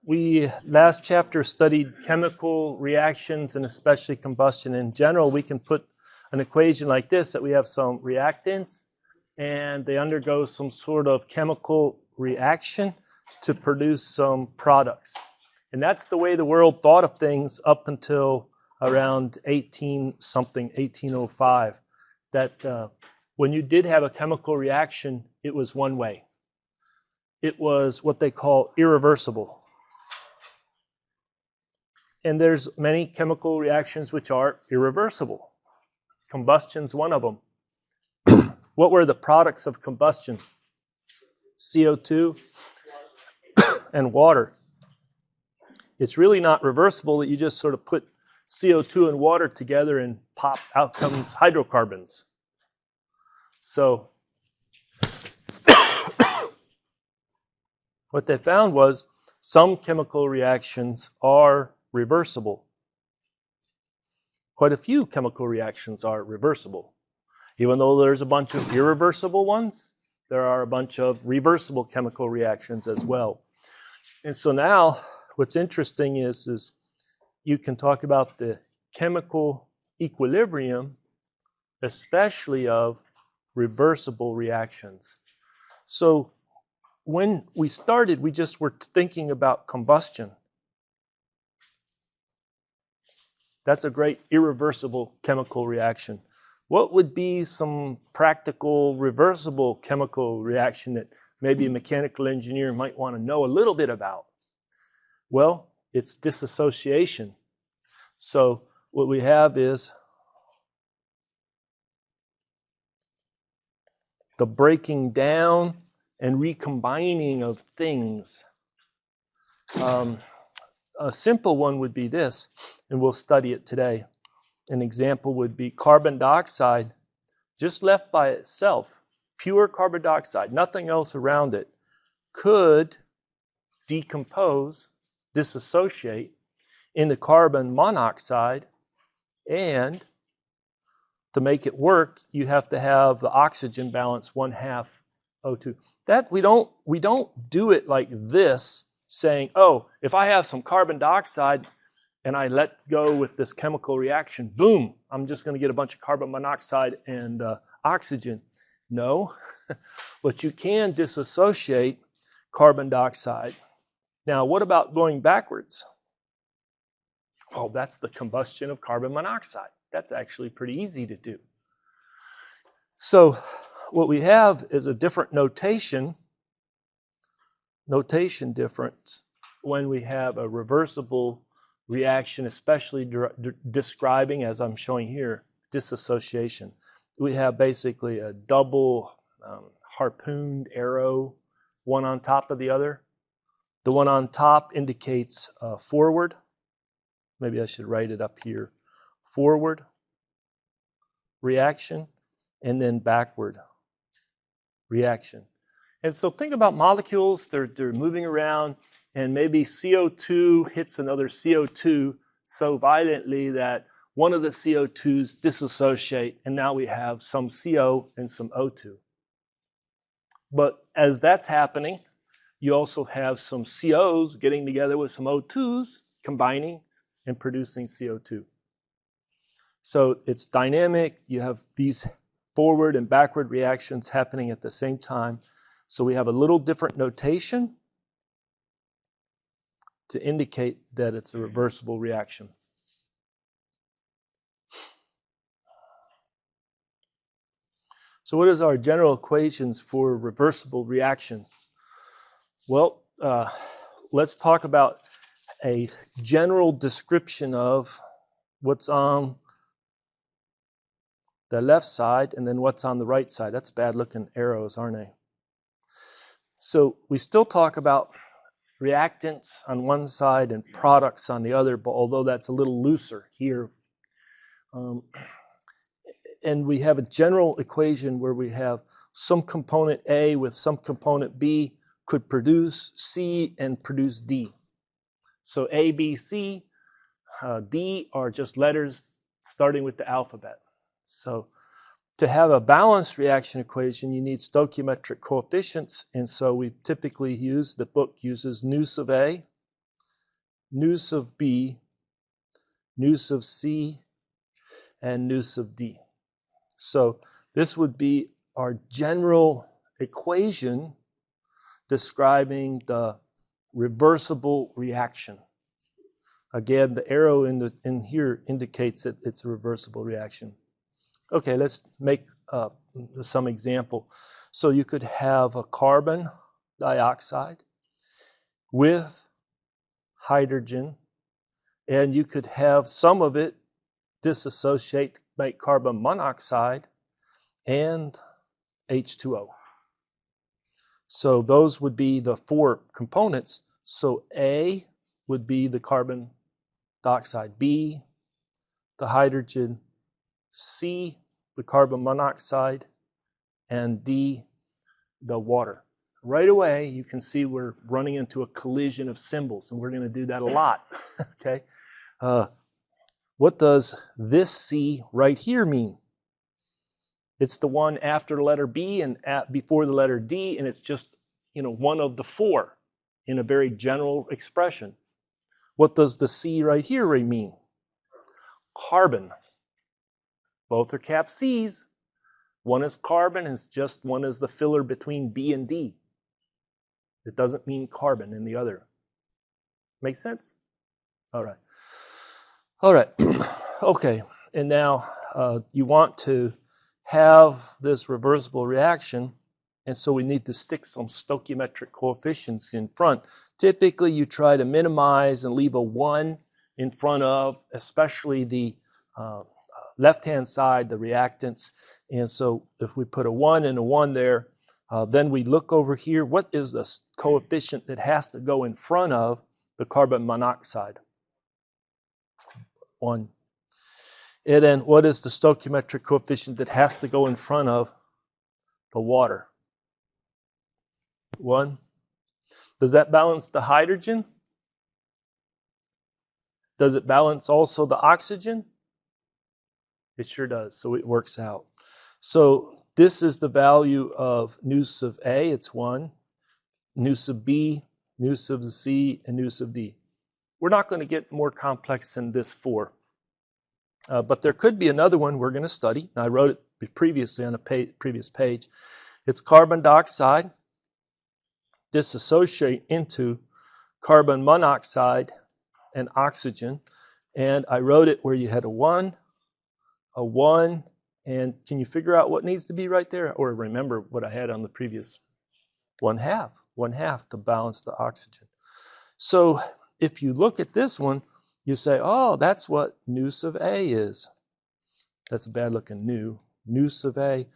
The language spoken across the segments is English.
We last chapter studied chemical reactions and especially combustion in general. We can put an equation like this, that we have some reactants and they undergo some sort of chemical reaction to produce some products. And that's the way the world thought of things up until around 1805, that when you did have a chemical reaction, it was one way. It was what they call irreversible. And there's many chemical reactions which are irreversible. Combustion's one of them. What were the products of combustion? CO2 and water. It's really not reversible that you just sort of put CO2 and water together and pop, out comes hydrocarbons. So what they found was some chemical reactions are reversible. Quite a few chemical reactions are reversible. Even though there's a bunch of irreversible ones, there are a bunch of reversible chemical reactions as well. And so now what's interesting is you can talk about the chemical equilibrium, especially of reversible reactions. So when we started, we just were thinking about combustion. That's a great irreversible chemical reaction. What would be some practical reversible chemical reaction that maybe a mechanical engineer might want to know a little bit about? Well, it's dissociation. So what we have is the breaking down and recombining of things. A simple one would be this, and we'll study it today. An example would be carbon dioxide, just left by itself, pure carbon dioxide, nothing else around it, could decompose, dissociate into carbon monoxide, and to make it work, you have to have the oxygen balance 1/2 O2. That we don't do it like this, saying, oh, if I have some carbon dioxide and I let go with this chemical reaction, boom, I'm just going to get a bunch of carbon monoxide and oxygen. No, but you can disassociate carbon dioxide. Now, what about going backwards? Well, that's the combustion of carbon monoxide. That's actually pretty easy to do. So what we have is a different notation difference when we have a reversible reaction, especially describing, as I'm showing here, dissociation. We have basically a double harpooned arrow, one on top of the other. The one on top indicates forward. Maybe I should write it up here. Forward reaction, and then backward reaction. And so think about molecules, they're moving around, and maybe CO2 hits another CO2 so violently that one of the CO2s dissociate, and now we have some CO and some O2. But as that's happening, you also have some COs getting together with some O2s, combining and producing CO2. So it's dynamic. You have these forward and backward reactions happening at the same time. So we have a little different notation to indicate that it's a reversible reaction. So what is our general equations for reversible reaction? Well, let's talk about a general description of what's on the left side and then what's on the right side. That's bad looking arrows, aren't they? So we still talk about reactants on one side and products on the other, but although that's a little looser here. And we have a general equation where we have some component A with some component B could produce C and produce D. So A, B, C, D are just letters starting with the alphabet. So To have a balanced reaction equation, you need stoichiometric coefficients, and so we typically use, the book uses nu sub A, nu sub B, nu sub C, and nu sub D. So this would be our general equation describing the reversible reaction. Again, the arrow in here indicates that it's a reversible reaction. Okay, let's make some example. So you could have a carbon dioxide with hydrogen, and you could have some of it dissociate, make carbon monoxide and H2O. So those would be the four components. So A would be the carbon dioxide, B, the hydrogen, C, the carbon monoxide, and D, the water. Right away, you can see we're running into a collision of symbols, and we're going to do that a lot. Okay, what does this C right here mean? It's the one after the letter B and before the letter D, and it's just, one of the four in a very general expression. What does the C right here mean? Carbon. Both are cap Cs. One is carbon, and it's just one is the filler between B and D. It doesn't mean carbon in the other. Make sense? All right. All right. Okay. And now you want to have this reversible reaction, and so we need to stick some stoichiometric coefficients in front. Typically, you try to minimize and leave a 1 in front of, especially the left-hand side, the reactants. And so if we put a 1 and a 1 there, then we look over here, what is the coefficient that has to go in front of the carbon monoxide? 1. And then what is the stoichiometric coefficient that has to go in front of the water? 1. Does that balance the hydrogen? Does it balance also the oxygen? It sure does, so it works out. So this is the value of nu sub A, it's 1, nu sub B, nu sub C, and nu sub D. We're not going to get more complex than this 4. But there could be another one we're going to study. I wrote it previously on a previous page. It's carbon dioxide dissociate into carbon monoxide and oxygen. And I wrote it where you had a 1, and can you figure out what needs to be right there? Or remember what I had on the previous 1/2 to balance the oxygen. So if you look at this one, you say, oh, that's what nu sub A is. That's a bad looking nu sub A.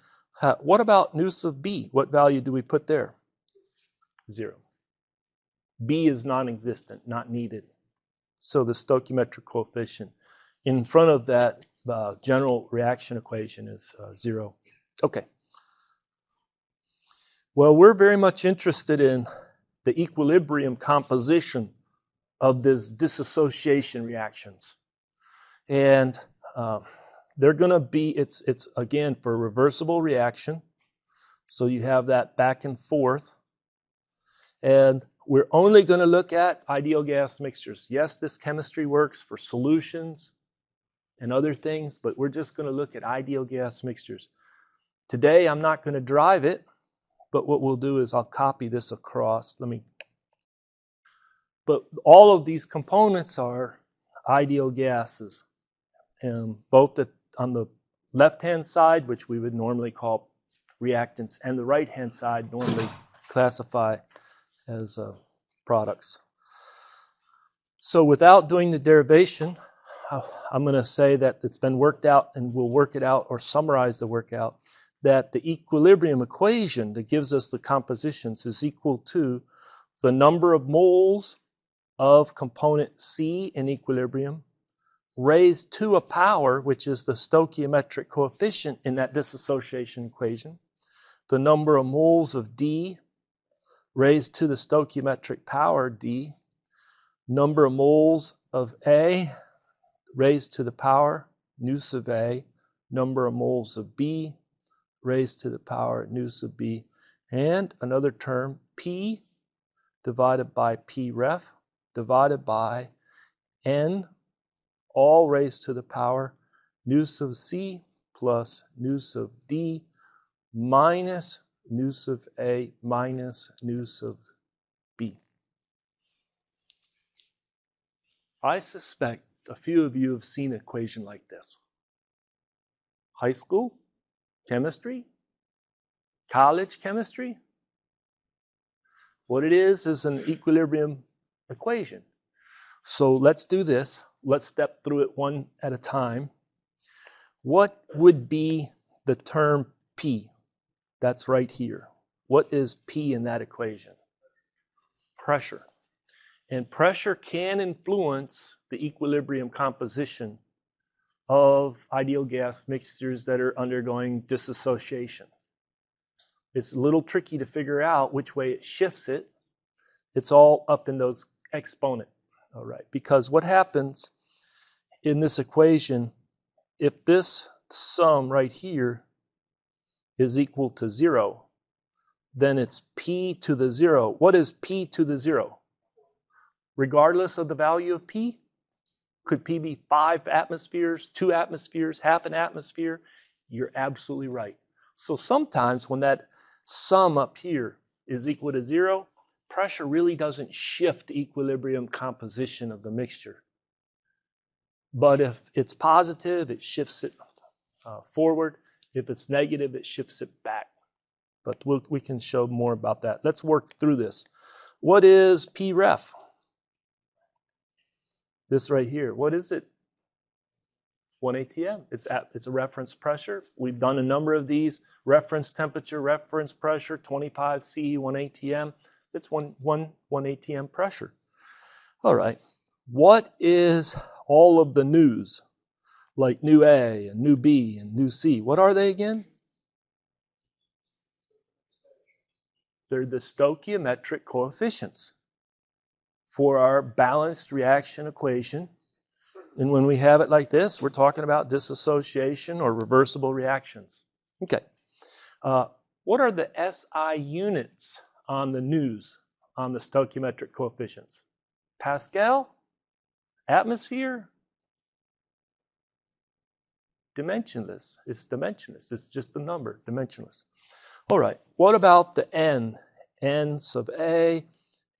What about nu sub B? What value do we put there? 0. B is non-existent, not needed. So the stoichiometric coefficient in front of that general reaction equation is 0. Okay. Well, we're very much interested in the equilibrium composition of these dissociation reactions. And they're going to be, it's again for a reversible reaction. So you have that back and forth. And we're only going to look at ideal gas mixtures. Yes, this chemistry works for solutions and other things, but we're just going to look at ideal gas mixtures. Today, I'm not going to drive it, but what we'll do is I'll copy this across. But all of these components are ideal gases, and both on the left-hand side, which we would normally call reactants, and the right-hand side normally classify as products. So without doing the derivation, I'm going to say that it's been worked out, and we'll work it out or summarize the workout, that the equilibrium equation that gives us the compositions is equal to the number of moles of component C in equilibrium raised to a power, which is the stoichiometric coefficient in that dissociation equation, the number of moles of D raised to the stoichiometric power D, number of moles of A raised to the power nu sub A, number of moles of B raised to the power nu sub b, and another term, P divided by P ref divided by n, all raised to the power nu sub c plus nu sub d minus nu sub a minus nu sub b. I suspect a few of you have seen an equation like this. High school chemistry, college chemistry. What it is an equilibrium equation. So let's do this. Let's step through it one at a time. What would be the term P? That's right here. What is P in that equation? Pressure. And pressure can influence the equilibrium composition of ideal gas mixtures that are undergoing dissociation. It's a little tricky to figure out which way it shifts it. It's all up in those exponent, all right? Because what happens in this equation, if this sum right here is equal to 0, then it's P to the 0. What is P to the 0? Regardless of the value of P? Could P be 5 atmospheres, 2 atmospheres, half an atmosphere? You're absolutely right. So sometimes when that sum up here is equal to 0, pressure really doesn't shift the equilibrium composition of the mixture. But if it's positive, it shifts it forward. If it's negative, it shifts it back. But we can show more about that. Let's work through this. What is P ref? This right here, what is it? 1 atm. It's a reference pressure. We've done a number of these. Reference temperature, reference pressure, 25 C, 1 atm. It's 1 atm pressure. All right. What is all of the nus? Like nu A and nu B and nu C. What are they again? They're the stoichiometric coefficients for our balanced reaction equation. And when we have it like this, we're talking about dissociation or reversible reactions. Okay. What are the SI units on the nus, on the stoichiometric coefficients? Pascal? Atmosphere? Dimensionless. It's dimensionless. It's just the number, dimensionless. All right. What about the N? N sub A,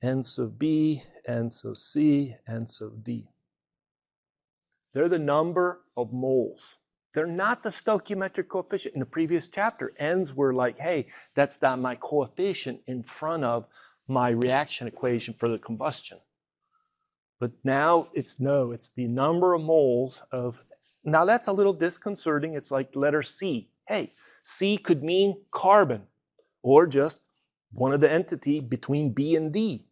N sub B, N sub C, N sub D. They're the number of moles. They're not the stoichiometric coefficient. In the previous chapter, N's were like, hey, that's not my coefficient in front of my reaction equation for the combustion. But now it's the number of moles of, now that's a little disconcerting. It's like letter C. Hey, C could mean carbon or just one of the entity between B and D.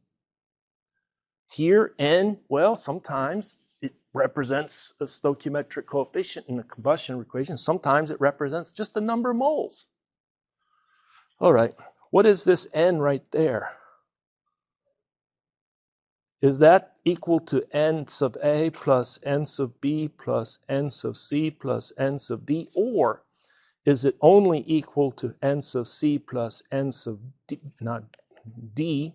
Here, N, well, sometimes it represents a stoichiometric coefficient in the combustion equation. Sometimes it represents just the number of moles. All right, what is this N right there? Is that equal to N sub A plus N sub B plus N sub C plus N sub D? Or is it only equal to N sub C plus N sub D, not D?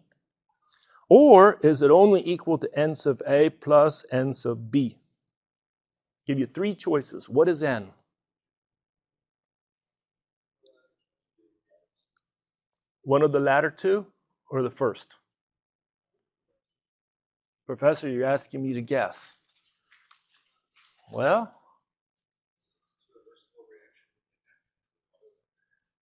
Or is it only equal to N sub A plus N sub B? Give you 3 choices. What is N? One of the latter 2 or the first? Professor, you're asking me to guess. Well,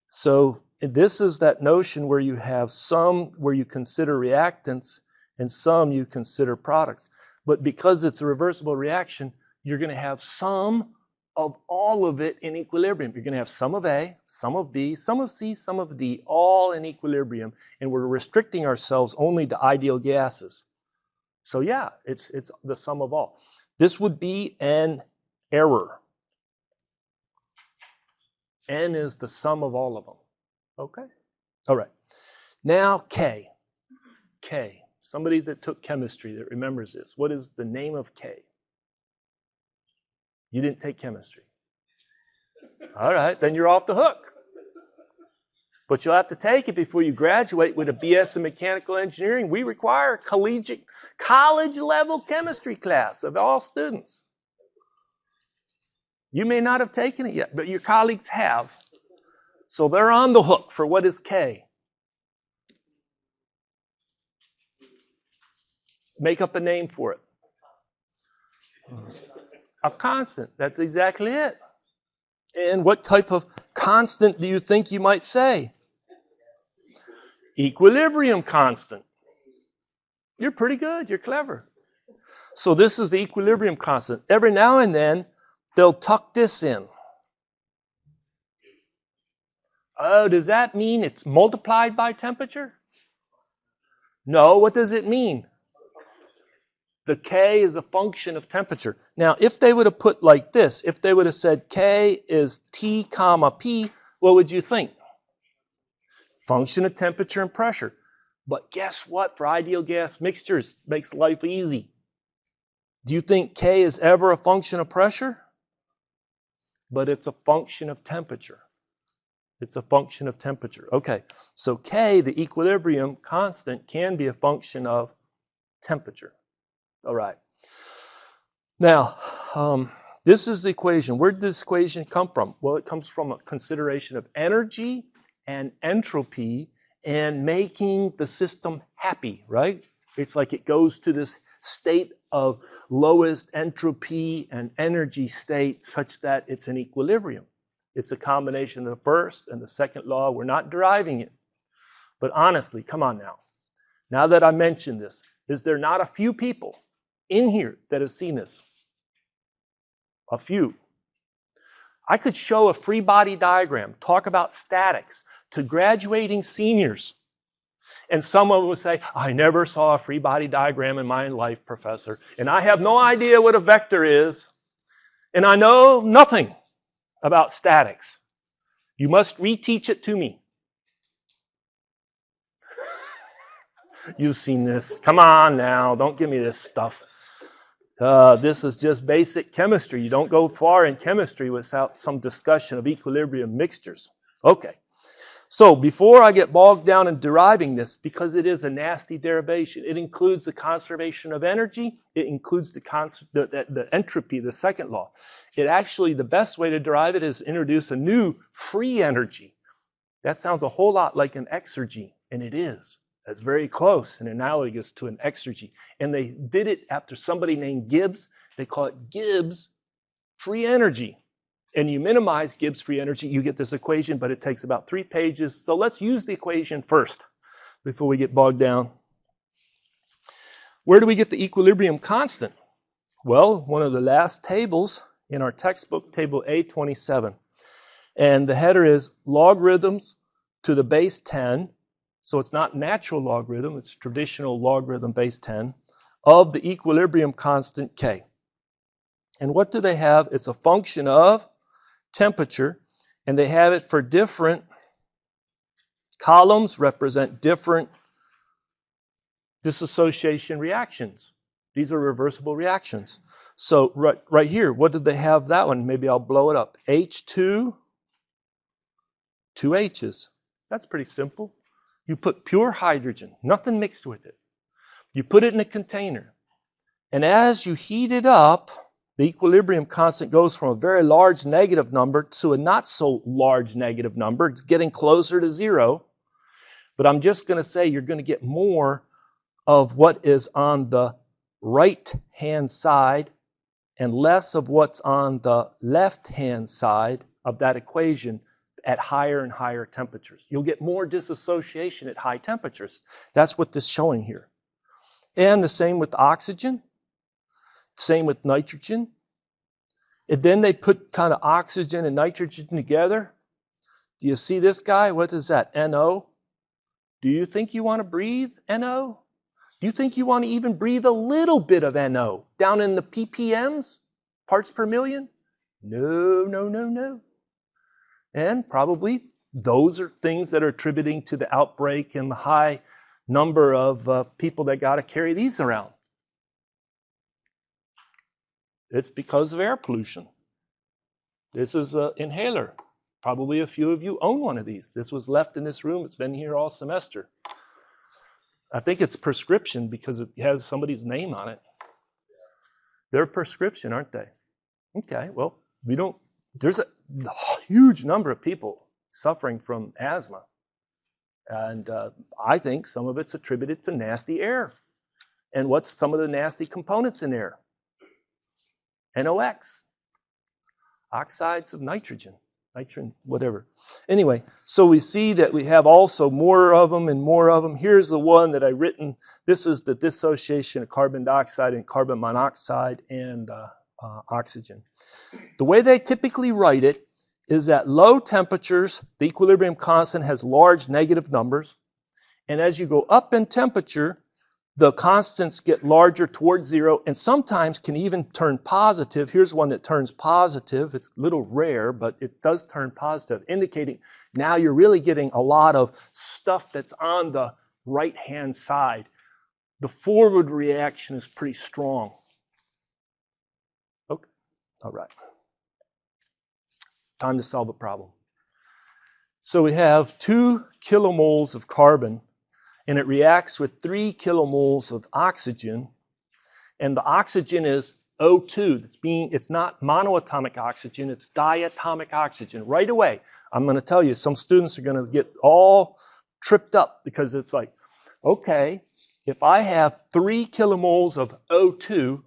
so this is that notion where you have some where you consider reactants and some you consider products. But because it's a reversible reaction, you're going to have some of all of it in equilibrium. You're going to have some of A, some of B, some of C, some of D, all in equilibrium. And we're restricting ourselves only to ideal gases. So yeah, it's the sum of all. This would be an error. N is the sum of all of them. Okay? All right. Now K. K. Somebody that took chemistry that remembers this. What is the name of K? You didn't take chemistry. All right, then you're off the hook. But you'll have to take it before you graduate with a BS in mechanical engineering. We require a collegiate, college-level chemistry class of all students. You may not have taken it yet, but your colleagues have. So they're on the hook for what is K. Make up a name for it. A constant. That's exactly it. And what type of constant do you think you might say? Equilibrium constant. You're pretty good. You're clever. So this is the equilibrium constant. Every now and then, they'll tuck this in. Oh, does that mean it's multiplied by temperature? No. What does it mean? The K is a function of temperature. Now, if they would have put like this, if they would have said K is T comma P, what would you think? Function of temperature and pressure. But guess what? For ideal gas mixtures, makes life easy. Do you think K is ever a function of pressure? But it's a function of temperature. It's a function of temperature. Okay, so K, the equilibrium constant, can be a function of temperature. All right. Now, this is the equation. Where did this equation come from? Well, it comes from a consideration of energy and entropy and making the system happy, right? It's like it goes to this state of lowest entropy and energy state such that it's an equilibrium. It's a combination of the first and the second law. We're not deriving it. But honestly, come on now. Now that I mentioned this, is there not a few people in here that have seen this? A few. I could show a free body diagram, talk about statics to graduating seniors. And someone would say, I never saw a free body diagram in my life, professor. And I have no idea what a vector is. And I know nothing about statics. You must reteach it to me. You've seen this. Come on now. Don't give me this stuff. This is just basic chemistry. You don't go far in chemistry without some discussion of equilibrium mixtures. Okay. So before I get bogged down in deriving this, because it is a nasty derivation, it includes the conservation of energy. It includes the entropy, the second law. It actually, the best way to derive it is introduce a new free energy. That sounds a whole lot like an exergy, and it is. That's very close and analogous to an exergy. And they did it after somebody named Gibbs. They call it Gibbs free energy. And you minimize Gibbs free energy, you get this equation, but it takes about 3 pages. So let's use the equation first before we get bogged down. Where do we get the equilibrium constant? Well, one of the last tables in our textbook, table A27. And the header is logarithms to the base 10. So it's not natural logarithm, it's traditional logarithm base 10 of the equilibrium constant K. And what do they have? It's a function of temperature, and they have it for different columns, represent different dissociation reactions. These are reversible reactions. So right here, what did they have that one? Maybe I'll blow it up. H2, 2 H's. That's pretty simple. You put pure hydrogen, nothing mixed with it. You put it in a container. And as you heat it up, the equilibrium constant goes from a very large negative number to a not so large negative number. It's getting closer to 0. But I'm just going to say you're going to get more of what is on the right-hand side and less of what's on the left-hand side of that equation at higher and higher temperatures. You'll get more dissociation at high temperatures. That's what this is showing here. And the same with oxygen. Same with nitrogen. And then they put kind of oxygen and nitrogen together. Do you see this guy? What is that? NO? Do you think you want to breathe NO? Do you think you want to even breathe a little bit of NO down in the ppms, parts per million? No, no, no, no. And probably those are things that are attributing to the outbreak and the high number of people that got to carry these around. It's because of air pollution. This is an inhaler. Probably a few of you own one of these. This was left in this room. It's been here all semester. I think it's prescription because it has somebody's name on it. They're prescription, aren't they? Okay, well, there's a huge number of people suffering from asthma. And I think some of it's attributed to nasty air. And what's some of the nasty components in air? NOx, oxides of nitrogen, whatever. Anyway, so we see that we have also more of them and more of them. Here's the one that I've written. This is the dissociation of carbon dioxide and carbon monoxide and oxygen. The way they typically write it is at low temperatures, the equilibrium constant has large negative numbers. And as you go up in temperature, the constants get larger towards zero and sometimes can even turn positive. Here's one that turns positive. It's a little rare, but it does turn positive, indicating now you're really getting a lot of stuff that's on the right-hand side. The forward reaction is pretty strong. Okay, all right. Time to solve a problem. So we have 2 kilomoles of carbon, and it reacts with 3 kilomoles of oxygen, and the oxygen is O2. It's not monoatomic oxygen, it's diatomic oxygen. Right away, I'm going to tell you, some students are going to get all tripped up because it's like, okay, if I have 3 kilomoles of O2,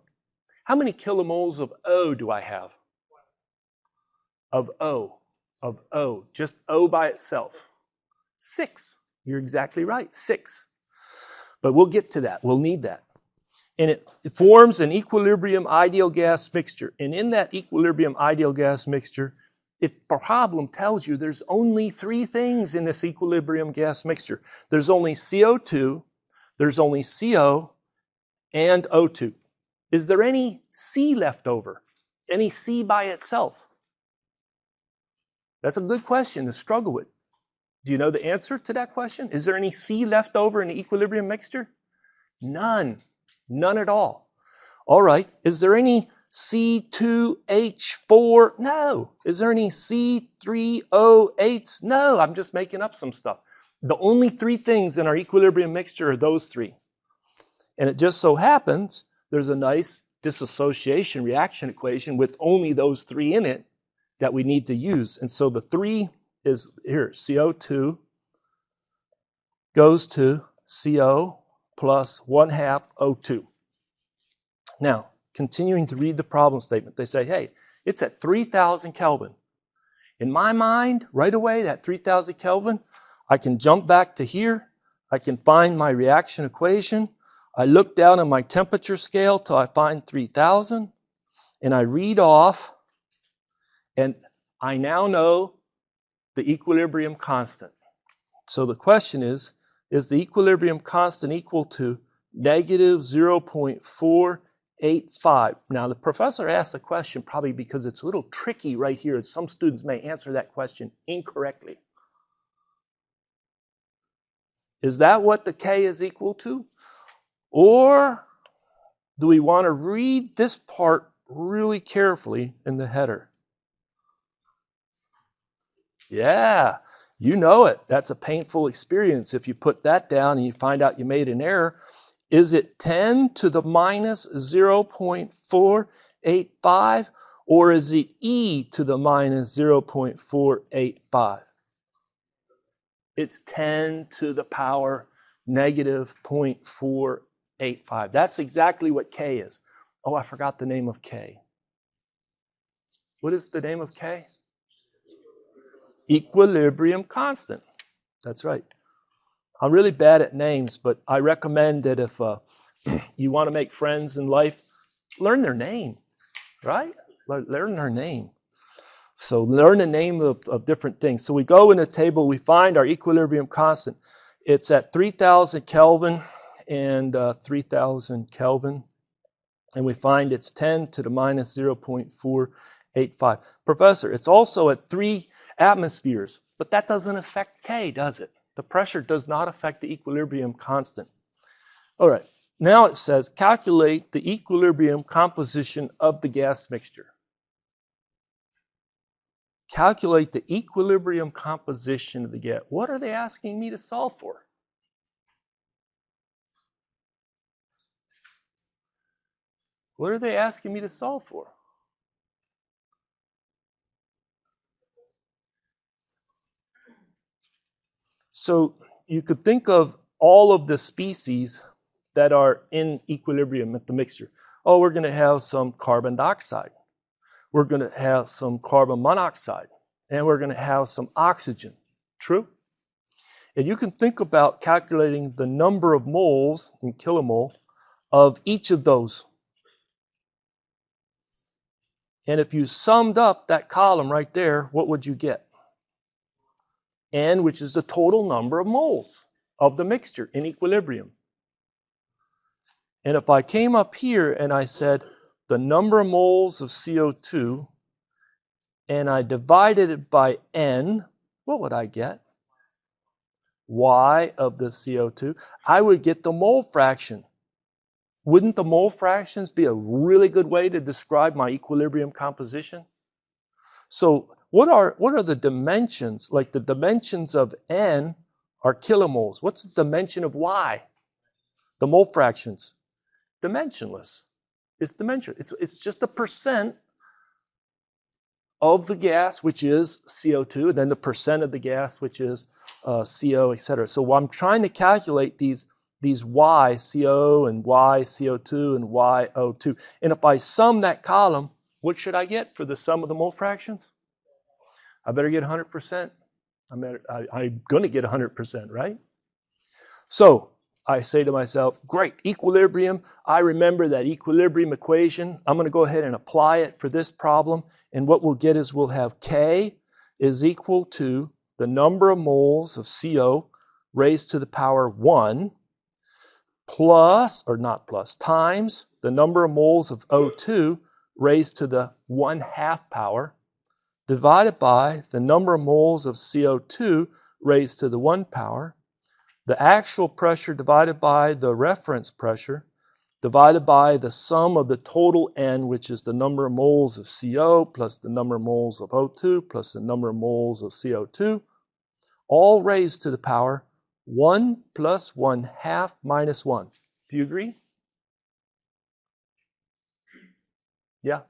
how many kilomoles of O do I have? Of O, just O by itself. 6. You're exactly right, 6. But we'll get to that. We'll need that. And it forms an equilibrium ideal gas mixture. And in that equilibrium ideal gas mixture, the problem tells you there's only 3 things in this equilibrium gas mixture. There's only CO2, there's only CO, and O2. Is there any C left over? Any C by itself? That's a good question to struggle with. Do you know the answer to that question? Is there any C left over in the equilibrium mixture? None. None at all. All right. Is there any C2H4? No. Is there any C3O8s? No. I'm just making up some stuff. The only 3 things in our equilibrium mixture are those 3. And it just so happens there's a nice dissociation reaction equation with only those 3 in it that we need to use. And so the 3 is here, CO2 goes to CO plus 1/2 O2. Now, continuing to read the problem statement, they say, hey, it's at 3,000 Kelvin. In my mind, right away, at 3,000 Kelvin, I can jump back to here. I can find my reaction equation. I look down on my temperature scale till I find 3,000, and I read off, and I now know the equilibrium constant. So the question is the equilibrium constant equal to negative 0.485? Now, the professor asked the question probably because it's a little tricky right here, and some students may answer that question incorrectly. Is that what the K is equal to? Or do we want to read this part really carefully in the header? Yeah, you know it. That's a painful experience if you put that down and you find out you made an error. Is it 10 to the minus 0.485 or is it e to the minus 0.485? It's 10 to the power negative 0.485. That's exactly what K is. Oh, I forgot the name of K. What is the name of K? Equilibrium constant. That's right. I'm really bad at names, but I recommend that if you want to make friends in life, learn their name, right? Learn their name. So learn the name of different things. So we go in a table, we find our equilibrium constant. It's at 3,000 Kelvin and 3,000 Kelvin. And we find it's 10 to the minus 0.485. Professor, it's also at 3 atmospheres, but that doesn't affect K, does it? The pressure does not affect the equilibrium constant. All right, now it says calculate the equilibrium composition of the gas mixture. calculate the equilibrium composition of the gas. What are they asking me to solve for? What are they asking me to solve for? So you could think of all of the species that are in equilibrium at the mixture. Oh, we're going to have some carbon dioxide. We're going to have some carbon monoxide. And we're going to have some oxygen. True? And you can think about calculating the number of moles in kilomole of each of those. And if you summed up that column right there, what would you get? N, which is the total number of moles of the mixture in equilibrium. And if I came up here and I said the number of moles of CO2 and I divided it by N, what would I get? Y of the CO2. I would get the mole fraction. Wouldn't the mole fractions be a really good way to describe my equilibrium composition? So what are the dimensions? Like the dimensions of N are kilomoles. What's the dimension of Y? The mole fractions. Dimensionless. It's dimensionless. It's just a percent of the gas, which is CO2, and then the percent of the gas, which is CO, etc. So I'm trying to calculate these Y, CO, and Y, CO2, and Y, O2. And if I sum that column, what should I get for the sum of the mole fractions? I better get 100%. I'm going to get 100%, right? So I say to myself, great, equilibrium. I remember that equilibrium equation. I'm going to go ahead and apply it for this problem. And what we'll get is we'll have K is equal to the number of moles of CO raised to the power 1 plus, or not plus, times the number of moles of O2 raised to the 1/2 power divided by the number of moles of CO2 raised to the 1 power, the actual pressure divided by the reference pressure, divided by the sum of the total N, which is the number of moles of CO plus the number of moles of O2 plus the number of moles of CO2, all raised to the power 1 plus 1/2 minus 1. Do you agree? Yeah.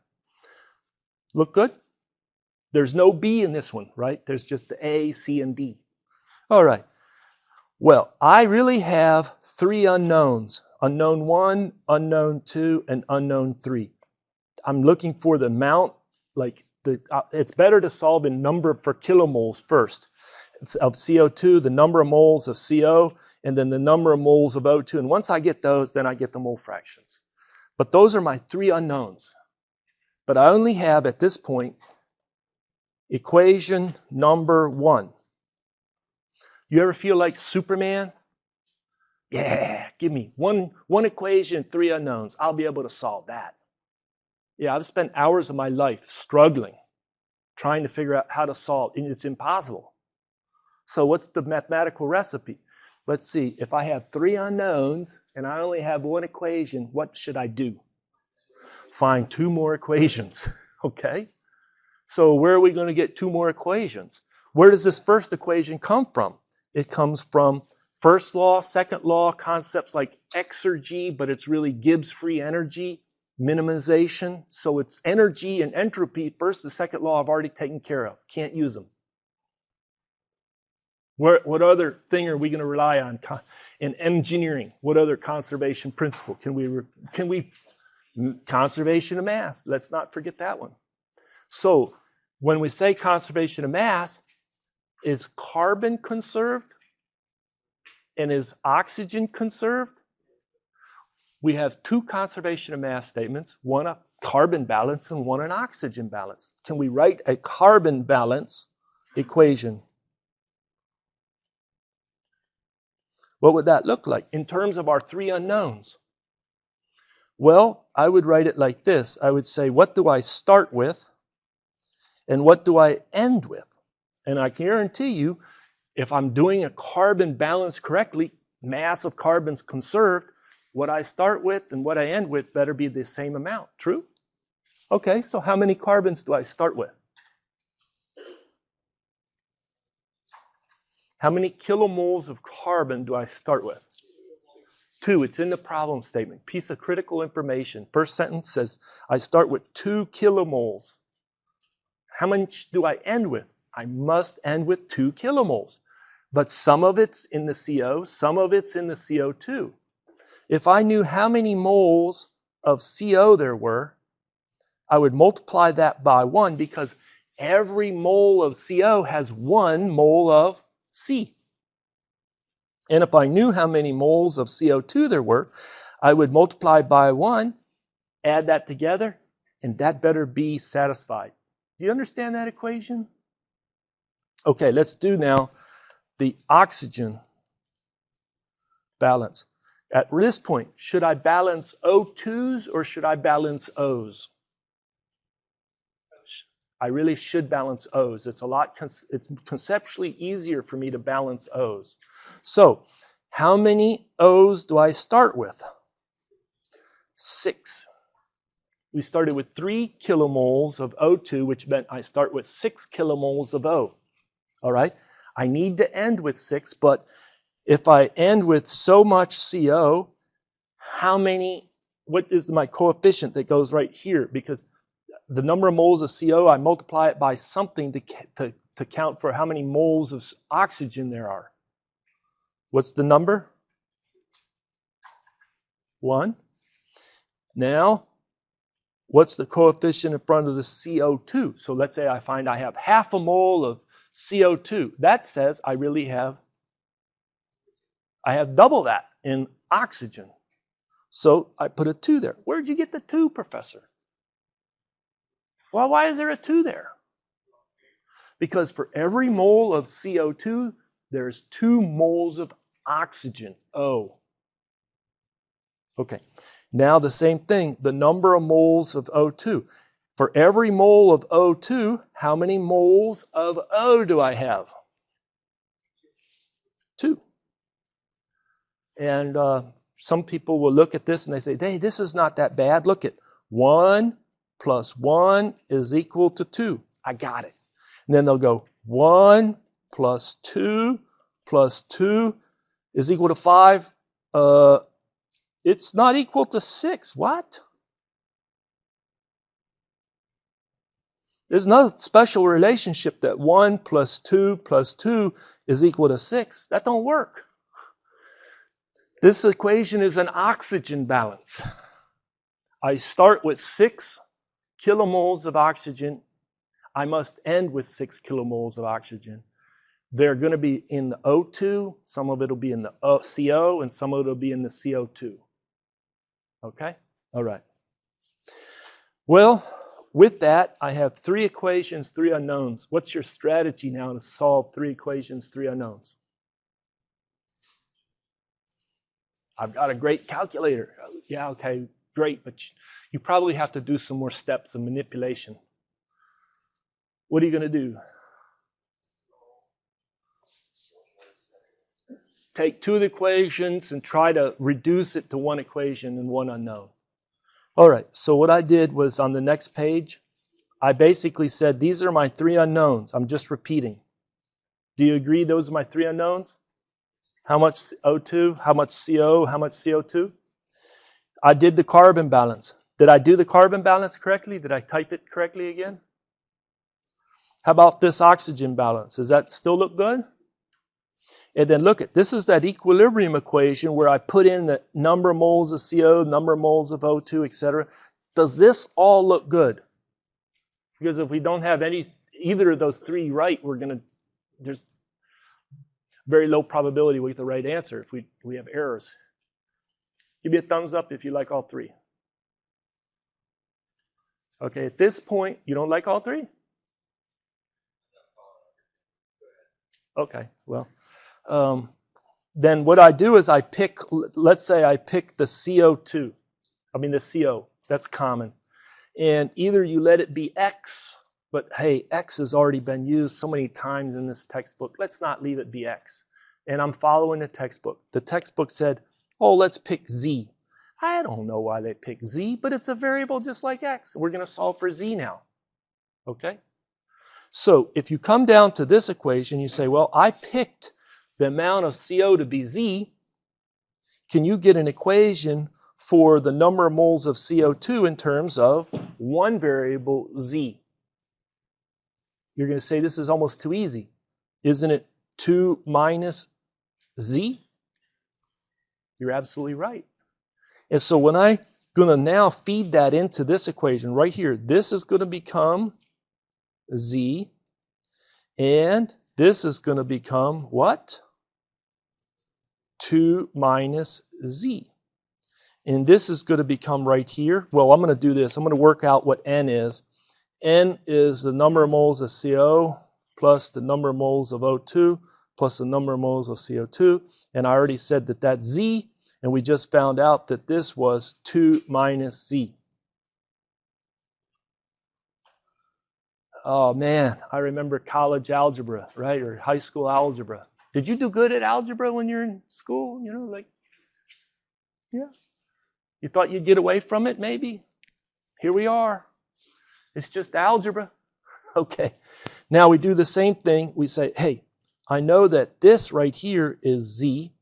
Look good? There's no B in this one, right? There's just the A, C, and D. All right. Well, I really have 3 unknowns. Unknown 1, unknown 2, and unknown 3. I'm looking for the amount, like it's better to solve in number for kilomoles first. It's of CO2, the number of moles of CO, and then the number of moles of O2. And once I get those, then I get the mole fractions. But those are my 3 unknowns. But I only have, at this point, equation number 1. You ever feel like Superman? Yeah, give me one equation, 3 unknowns. I'll be able to solve that. Yeah, I've spent hours of my life struggling, trying to figure out how to solve, and it's impossible. So what's the mathematical recipe? Let's see, if I have 3 unknowns and I only have 1 equation, what should I do? Find 2 more equations, okay? So where are we going to get 2 more equations? Where does this first equation come from? It comes from first law, second law, concepts like exergy, but it's really Gibbs free energy, minimization. So it's energy and entropy. First, the second law I've already taken care of. Can't use them. What other thing are we going to rely on in engineering? What other conservation principle can we conservation of mass? Let's not forget that one. So when we say conservation of mass, is carbon conserved and is oxygen conserved? We have 2 conservation of mass statements, one a carbon balance and one an oxygen balance. Can we write a carbon balance equation? What would that look like in terms of our 3 unknowns? Well, I would write it like this. I would say, what do I start with and what do I end with? And I guarantee you, if I'm doing a carbon balance correctly, mass of carbons conserved, what I start with and what I end with better be the same amount. True? Okay, so how many carbons do I start with? How many kilomoles of carbon do I start with? 2. It's in the problem statement. Piece of critical information. First sentence says, I start with 2 kilomoles. How much do I end with? I must end with 2 kilomoles. But some of it's in the CO, some of it's in the CO2. If I knew how many moles of CO there were, I would multiply that by 1 because every mole of CO has 1 mole of C. And if I knew how many moles of CO2 there were, I would multiply by 1, add that together, and that better be satisfied. Do you understand that equation? Okay, let's do now the oxygen balance. At this point, should I balance O2s or should I balance O's? I really should balance O's. It's conceptually easier for me to balance O's. So, how many O's do I start with? 6. We started with 3 kilomoles of O2, which meant I start with 6 kilomoles of O. All right? I need to end with 6, but if I end with so much CO, what is my coefficient that goes right here? Because the number of moles of CO, I multiply it by something to count for how many moles of oxygen there are. What's the number? 1. Now, what's the coefficient in front of the CO2? So let's say I find I have half a mole of CO2. That says I have double that in oxygen. So I put a 2 there. Where'd you get the 2, Professor? Well, why is there a 2 there? Because for every mole of CO2, there's 2 moles of oxygen, O. Okay, now the same thing, the number of moles of O2. For every mole of O2, how many moles of O do I have? 2. And some people will look at this and they say, hey, this is not that bad. Look at 1 plus 1 is equal to 2. I got it. And then they'll go 1 plus 2 plus 2 is equal to 5. It's not equal to 6. What? There's no special relationship that 1 plus 2 plus 2 is equal to 6. That don't work. This equation is an oxygen balance. I start with 6 kilomoles of oxygen. I must end with 6 kilomoles of oxygen. They're going to be in the O2. Some of it will be in the CO, and some of it will be in the CO2. Okay? All right. Well, with that, I have 3 equations, 3 unknowns. What's your strategy now to solve 3 equations, 3 unknowns? I've got a great calculator. Yeah, okay, great, but you probably have to do some more steps of manipulation. What are you going to do? Take 2 of the equations and try to reduce it to 1 equation and 1 unknown. All right, so what I did was on the next page, I basically said, these are my 3 unknowns. I'm just repeating. Do you agree those are my 3 unknowns? How much O2, how much CO, how much CO2? I did the carbon balance. Did I do the carbon balance correctly? Did I type it correctly again? How about this oxygen balance? Does that still look good? And then look at, this is that equilibrium equation where I put in the number of moles of CO, number of moles of O2, etc. Does this all look good? Because if we don't have either of those 3 right, there's very low probability we get the right answer if we have errors. Give me a thumbs up if you like all 3. Okay, at this point, you don't like all 3? Okay, well, then what I do is I pick, let's say I pick the CO2. I mean the CO, that's common. And either you let it be X, but hey, X has already been used so many times in this textbook. Let's not leave it be X. And I'm following the textbook. The textbook said, oh, let's pick Z. I don't know why they pick Z, but it's a variable just like X. We're going to solve for Z now. Okay? So if you come down to this equation, you say, well, I picked the amount of CO to be Z, can you get an equation for the number of moles of CO2 in terms of one variable Z? You're going to say this is almost too easy. Isn't it 2 minus Z? You're absolutely right. And so when I'm going to now feed that into this equation right here, this is going to become Z, and this is going to become what? 2 minus Z. And this is going to become right here. Well, I'm going to do this. I'm going to work out what N is. N is the number of moles of CO plus the number of moles of O2 plus the number of moles of CO2. And I already said that that's Z, and we just found out that this was 2 minus Z. Oh man, I remember college algebra, right? Or high school algebra. Did you do good at algebra when you're in school? You know, like, yeah. You thought you'd get away from it, maybe? Here we are. It's just algebra. Okay. Now we do the same thing. We say, hey, I know that this right here is Z.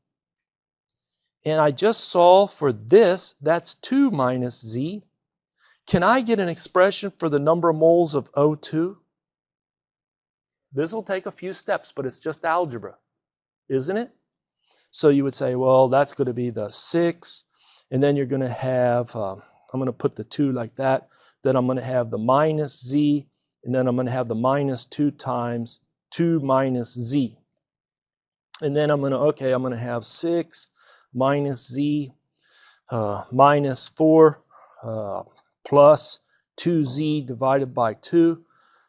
And I just solve for this. That's 2 minus Z. Can I get an expression for the number of moles of O2? This will take a few steps, but it's just algebra, isn't it? So you would say, well, that's going to be the 6. And then you're going to have, I'm going to put the 2 like that. Then I'm going to have the minus Z. And then I'm going to have the minus 2 times 2 minus Z. And then I'm going to have 6 minus Z minus 4 plus 2Z divided by 2.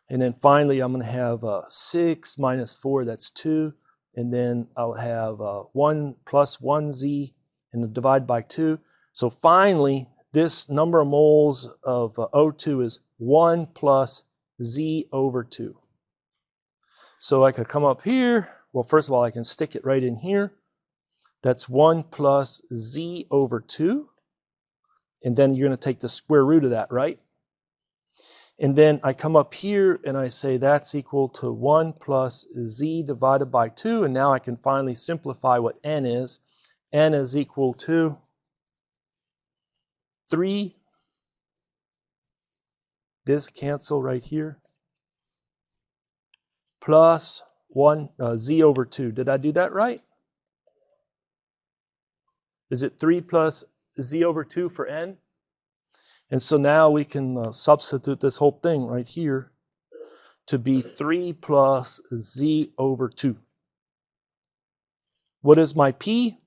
And then finally, I'm going to have 6 minus 4, that's 2. And then I'll have 1 plus 1Z and divide by 2. So finally, this number of moles of O2 is 1 plus Z over 2. So I could come up here. Well, first of all, I can stick it right in here. That's 1 plus Z over 2. And then you're going to take the square root of that, right? And then I come up here and I say that's equal to 1 plus Z divided by 2. And now I can finally simplify what N is. N is equal to 3. This cancel right here. Plus 1 Z over 2. Did I do that right? Is it 3 plus Z over 2 for N? And so now we can substitute this whole thing right here to be 3 plus Z over 2. What is my P?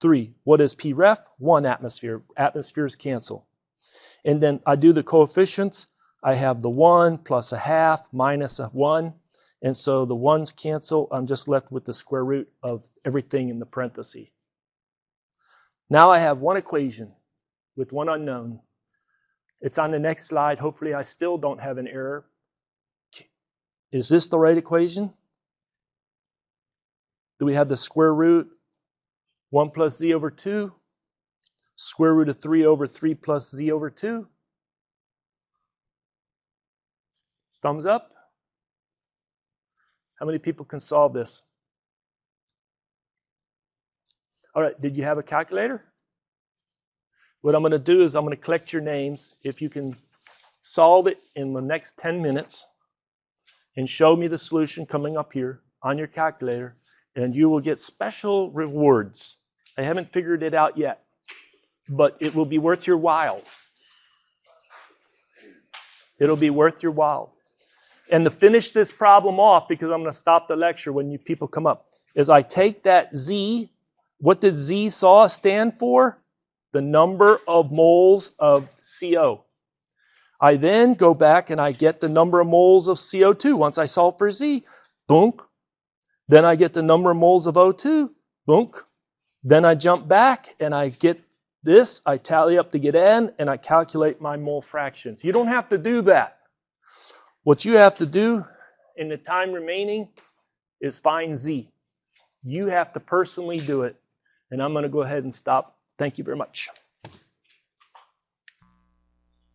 3. What is P ref? 1 atmosphere. Atmospheres cancel. And then I do the coefficients. I have the 1 plus a half minus a 1. And so the 1's cancel. I'm just left with the square root of everything in the parenthesis. Now I have one equation with one unknown. It's on the next slide. Hopefully I still don't have an error. Is this the right equation? Do we have the square root 1 plus Z over 2? Square root of 3 over 3 plus Z over 2? Thumbs up? How many people can solve this? All right, did you have a calculator? What I'm going to do is I'm going to collect your names. If you can solve it in the next 10 minutes and show me the solution coming up here on your calculator, and you will get special rewards. I haven't figured it out yet, but it will be worth your while. It'll be worth your while. And to finish this problem off, because I'm going to stop the lecture when you people come up, is I take that Z. What did Z SAW stand for? The number of moles of CO. I then go back and I get the number of moles of CO2. Once I solve for Z, boonk. Then I get the number of moles of O2, boonk. Then I jump back and I get this. I tally up to get N and I calculate my mole fractions. You don't have to do that. What you have to do in the time remaining is find Z. You have to personally do it. And I'm going to go ahead and stop. Thank you very much.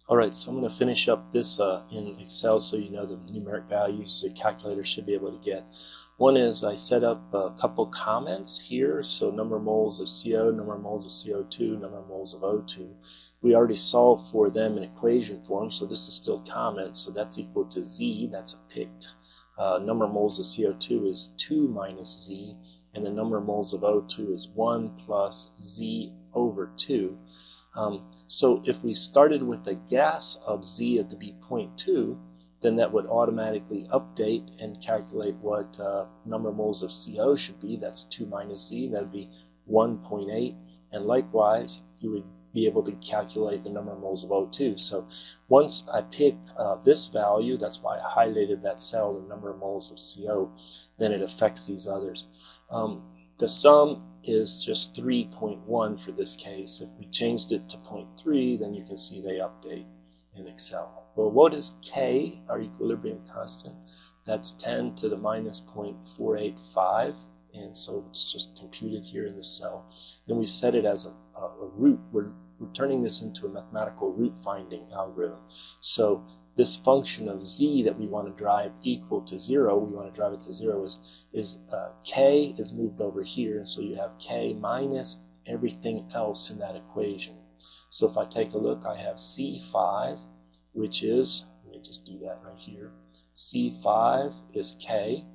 Alright, so I'm going to finish up this in Excel so you know the numeric values the calculator should be able to get. One is I set up a couple comments here, so number of moles of CO, number of moles of CO2, number of moles of O2. We already solved for them in equation form, so this is still comments, so that's equal to Z, that's a picked. Number of moles of CO2 is 2 minus Z, and the number of moles of O2 is 1 plus Z over 2. So if we started with a gas of Z to be 0.2, then that would automatically update and calculate what number of moles of CO should be. That's 2 minus Z, that would be 1.8. And likewise, you would be able to calculate the number of moles of O2. So once I pick this value, that's why I highlighted that cell, the number of moles of CO, then it affects these others. The sum is just 3.1 for this case. If we changed it to 0.3, then you can see they update in Excel. Well, what is K, our equilibrium constant? That's 10 to the minus 0.485, and so it's just computed here in the cell. Then we set it as a root. We're turning this into a mathematical root finding algorithm. So this function of Z that we want to drive equal to 0, we want to drive it to 0, is K is moved over here, and so you have K minus everything else in that equation. So if I take a look, I have C5, which is, let me just do that right here, C5 is K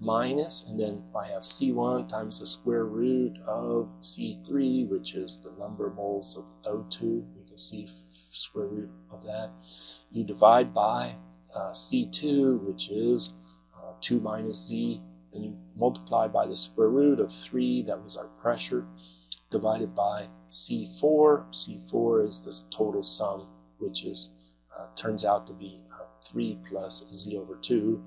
minus, and then I have C1 times the square root of C3, which is the number of moles of O2. You can see square root of that. You divide by C2, which is 2 minus Z. Then you multiply by the square root of 3, that was our pressure, divided by C4. C4 is this total sum, which is turns out to be 3 plus Z over 2.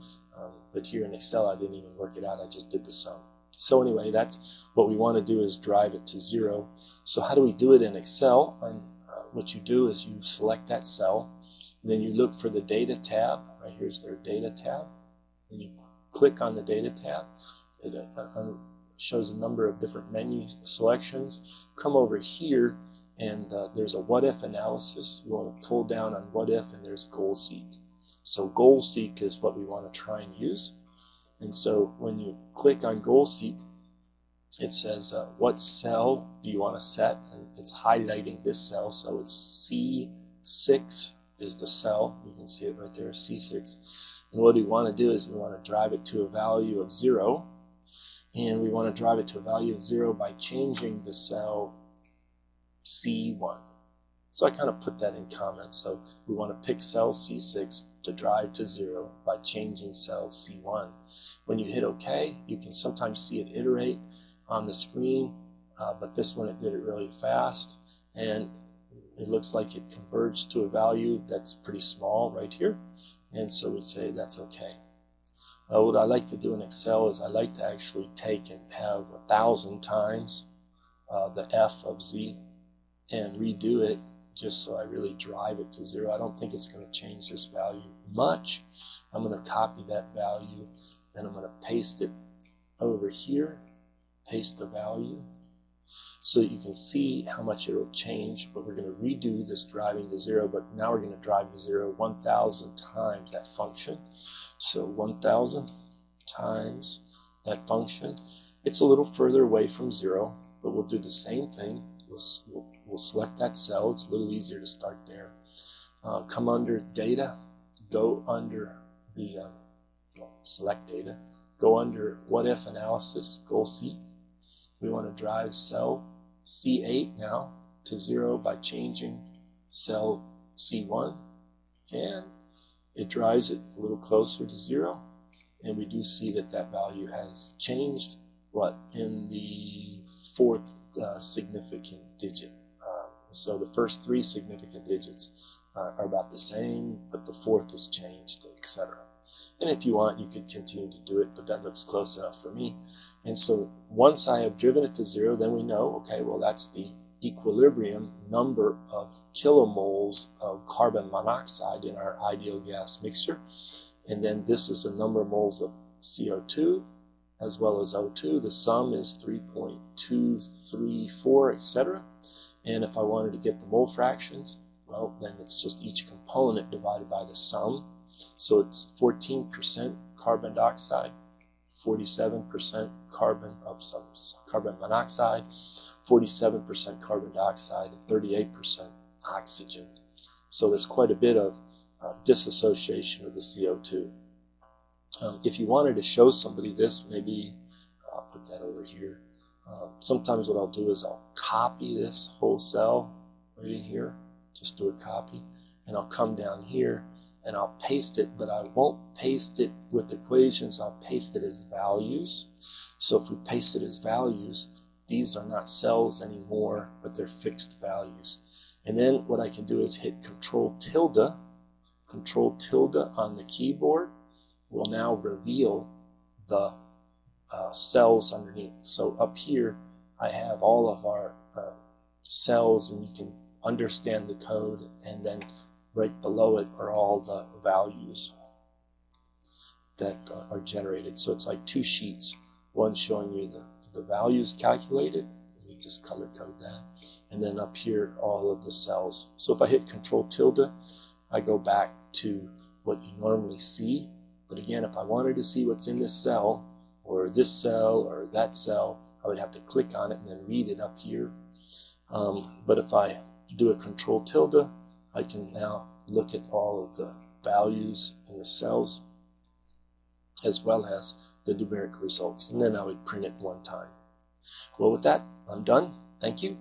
But here in Excel, I didn't even work it out. I just did the sum. So anyway, that's what we want to do, is drive it to 0. So how do we do it in Excel? And what you do is you select that cell, and then you look for the data tab. Right here's their data tab, and you click on the data tab. It shows a number of different menu selections. Come over here, and there's a what if analysis. You want to pull down on what if, and there's goal seek. So goal seek is what we want to try and use. And so when you click on goal seek, it says what cell do you want to set, and it's highlighting this cell. So it's C6 is the cell. You can see it right there, C6. And what we want to do is we want to drive it to a value of 0. And we want to drive it to a value of 0 by changing the cell C1. So I kind of put that in comments. So we want to pick cell C6 to drive to 0 by changing cell C1. When you hit OK, you can sometimes see it iterate on the screen, but this one it did it really fast, and it looks like it converged to a value that's pretty small right here, and so we say that's OK. What I like to do in Excel is I like to actually take and have 1,000 times the f of z and redo it, just so I really drive it to 0. I don't think it's going to change this value much. I'm going to copy that value, then I'm going to paste it over here, paste the value, so that you can see how much it will change. But we're going to redo this driving to 0, but now we're going to drive to 0 1,000 times that function. So 1,000 times that function. It's a little further away from 0, but we'll do the same thing. We'll select that cell. It's a little easier to start there. Come under data, go under the select data, go under what if analysis, goal seek. We want to drive cell C8 now to 0 by changing cell C1, and it drives it a little closer to 0, and we do see that that value has changed in the 4th significant digit. So the first 3 significant digits are about the same, but the 4th has changed, etc. And if you want, you could continue to do it, but that looks close enough for me. And so once I have driven it to 0, then we know, okay, well, that's the equilibrium number of kilomoles of carbon monoxide in our ideal gas mixture. And then this is the number of moles of CO2 as well as O2. The sum is 3.234, etc. And if I wanted to get the mole fractions, Well, then it's just each component divided by the sum. So it's 14% carbon dioxide, 47% carbon monoxide, 47% carbon dioxide, and 38% oxygen. So there's quite a bit of dissociation of the CO2. If you wanted to show somebody this, maybe I'll put that over here. Sometimes what I'll do is I'll copy this whole cell right in here, just do a copy, and I'll come down here and I'll paste it, but I won't paste it with equations, I'll paste it as values. So if we paste it as values, these are not cells anymore, but they're fixed values. And then what I can do is hit Control tilde on the keyboard will now reveal the cells underneath. So up here I have all of our cells, and you can understand the code, and then right below it are all the values that are generated. So it's like two sheets, one showing you the values calculated, you just color code that, and then up here all of the cells. So if I hit Control tilde, I go back to what you normally see. But again, if I wanted to see what's in this cell, or this cell, or that cell, I would have to click on it and then read it up here. But if I do a Control tilde, I can now look at all of the values in the cells, as well as the numeric results. And then I would print it one time. Well, with that, I'm done. Thank you.